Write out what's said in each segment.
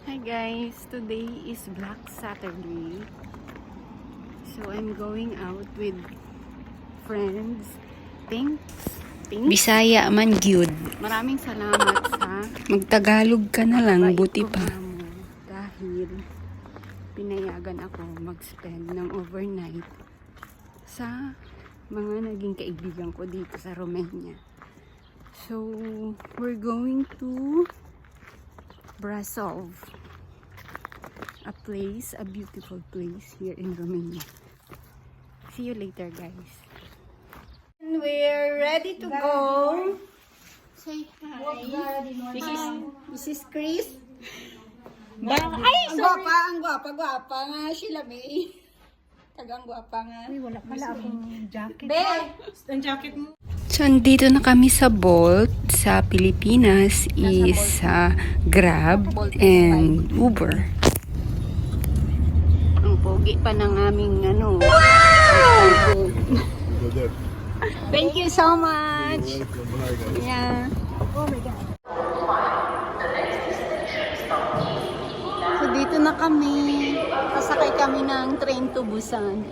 Hi guys, today is Black Saturday. So I'm going out with friends. Thanks. Bisaya man gyud. Maraming salamat sa Magtagalog ka na lang, bait buti ko pa. mo dahil pinayagan ako mag-spend ng overnight sa mga naging kaibigan ko dito sa Romania. So we're going to Brasov, a beautiful place here in Romania. See you later, guys. And we're ready to go. Say hi. This is Chris. Ang gwapa nga sila, May. Tagang gwapa nga. Wala pala akong jacket. Be! Ang jacket mo? So, andito na kami sa Bolt. Sa Pilipinas is Grab and Uber. Ang pogi pa ng aming ano. Thank you so much. Yeah. Oh my God. So dito na kami. Pasakay kami ng train to Busan.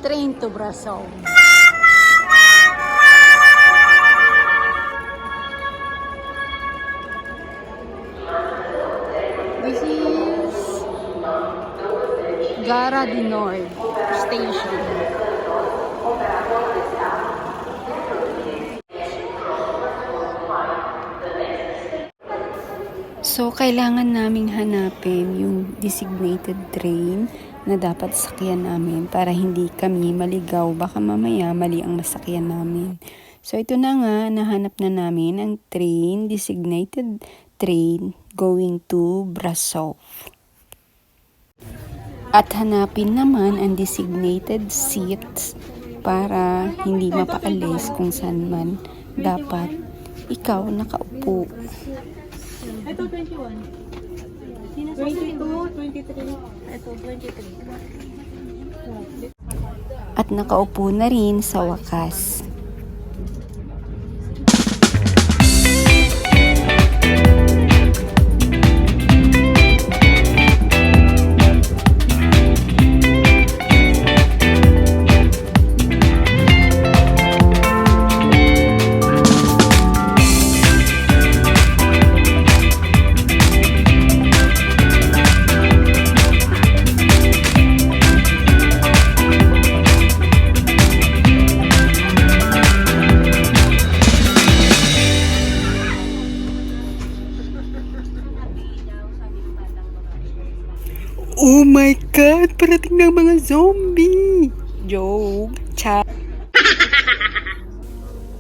Train to Brasov. This is Gara di Nord Station. So, kailangan naming hanapin yung designated train na dapat sakyan namin para hindi kami maligaw. Baka mamaya mali ang masakyan namin. So, ito na nga, nahanap na namin ang designated train going to Brasov. At hanapin naman ang designated seats para hindi mapaalis kung saan man dapat ikaw nakaupo. Ito 21. 22, 23. Ito 23. At nakaupo na rin sa wakas. Oh my God! Parating ng mga zombie! Joke! Chat!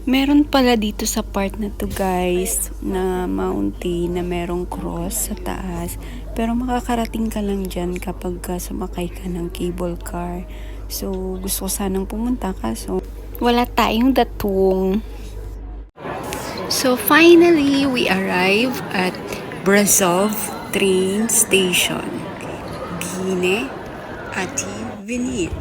Meron pala dito sa part na to guys, na mountain na merong cross sa taas. Pero makakarating ka lang dyan kapag sumakay ka ng cable car. So, gusto ko sanang pumunta kaso wala tayong datung. So, finally, we arrive at Brasov train station. Bine Ati Venit.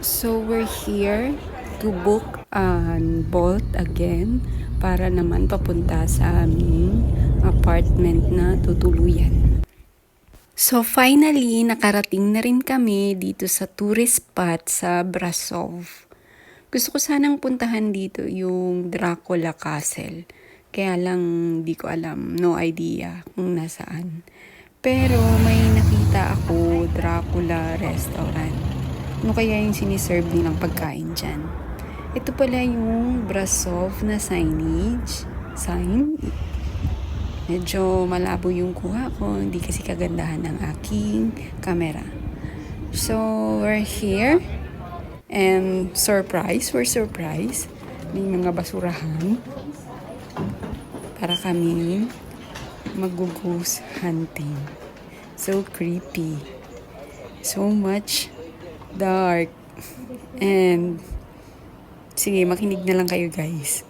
So we're here to book an Bolt again para naman papunta sa aming apartment na tutuluyan. So finally, nakarating na rin kami dito sa tourist spot sa Brasov. Gusto ko sanang puntahan dito yung Dracula Castle. Kaya lang di ko alam, no idea kung nasaan. Pero may nakita ako Dracula restaurant. Ano kaya yung siniserve nilang pagkain dyan? Ito pala yung Brasov na signage. Sign. Medyo malabo yung kuha ko. Hindi kasi kagandahan ng aking camera. So, we're here. And we're surprised. May mga basurahan. Para kami mag-ghost hunting. So creepy. So much dark. And sige, makinig na lang kayo guys.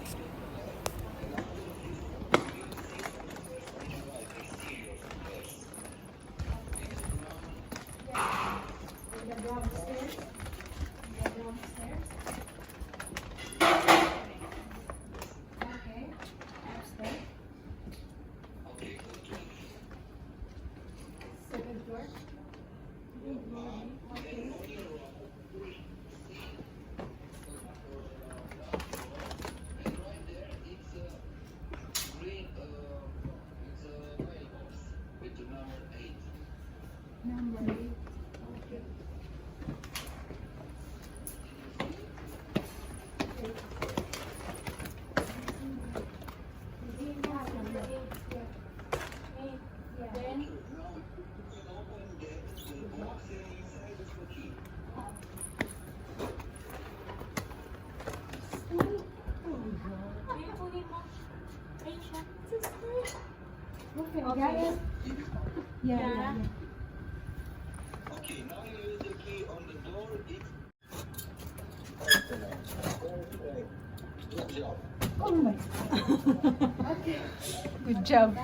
Yeah. Good job.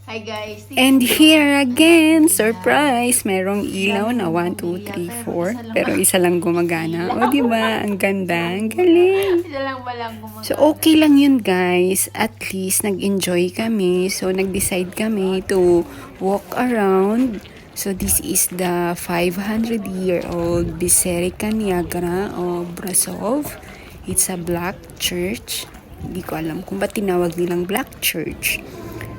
Hi guys. And here again, surprise! Merong ilaw na 1, 2, 3, 4. Pero isa lang gumagana. O, diba? Ang ganda. Ang galing. Isa lang walang gumagana. So, okay lang yun, guys. At least, nag-enjoy kami. So, nag-decide kami to walk around. So, this is the 500-year-old Biserica Niagara of Brasov. It's a black church. Hindi ko alam kung ba't tinawag nilang black church.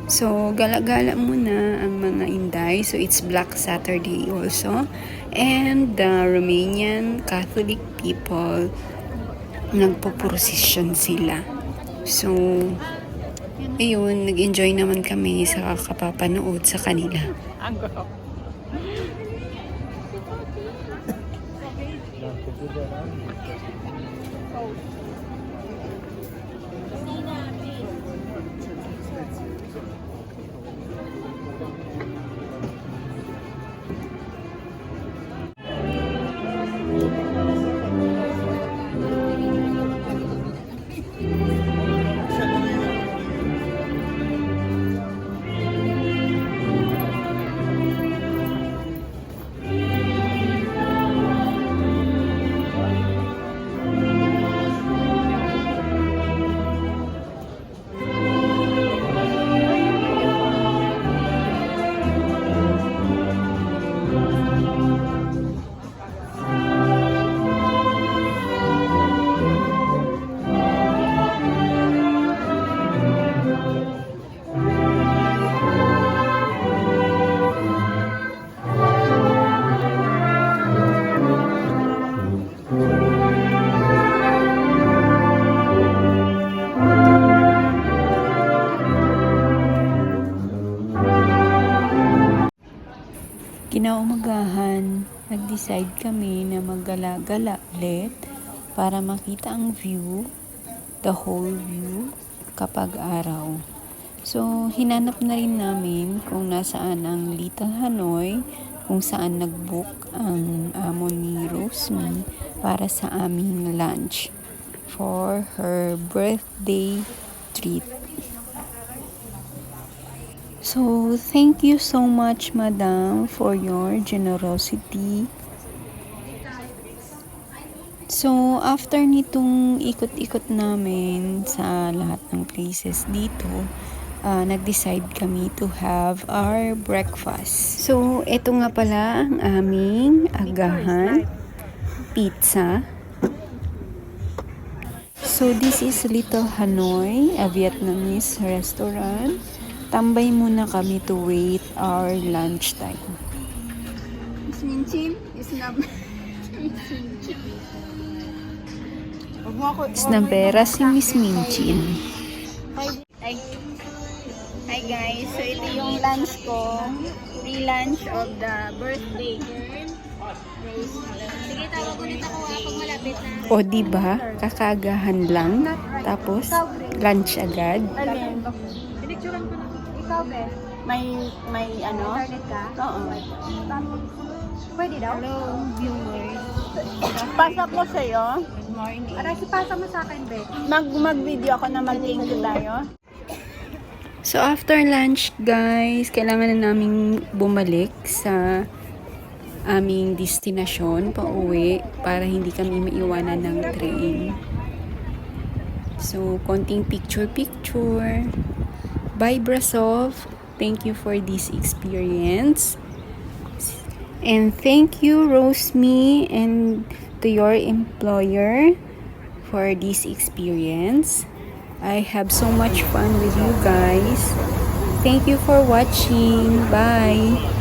So, gala-gala muna ang mga Inday. So, it's Black Saturday also. And the Romanian Catholic people, nagpo-procession sila. So, ayun, nag-enjoy naman kami sa kapapanood sa kanila. Ang gulong. Kinaumagahan, nag-decide kami na maggala-gala ulit para makita ang view, the whole view, kapag araw. So, hinanap na rin namin kung nasaan ang Little Hanoi, kung saan nag-book ang amo ni Rosemary para sa aming lunch for her birthday treat. So, thank you so much, Madam, for your generosity. So, after nitong ikot-ikot namin sa lahat ng places dito, nag-decide kami to have our breakfast. So, ito nga pala ang aming agahan, pizza. So, this is Little Hanoi, a Vietnamese restaurant. Tambay muna kami to wait our lunch time. Miss Minchin is not... Snampera si Miss Minchin. Hi guys, so ito yung lunch ko. Free lunch of the birthday girl. Sige, tawag ulit ako pag malapit na. O diba, kakagahan lang, tapos lunch agad. Pinicturean ko na. Ikaw, be? May ano? Internet ka? Oo. Pwede daw? Hello, viewers. Pasok ko sa'yo. Good morning. Aray, ipasa mo sa akin, be. Mag-video ako na mag-thank you tayo. So, after lunch, guys, kailangan na naming bumalik sa aming destinasyon, pauwi, para hindi kami maiwanan ng train. So, konting picture-picture. Bye, Brasov. Thank you for this experience. And thank you, Roseme, and to your employer for this experience. I have so much fun with you guys. Thank you for watching. Bye.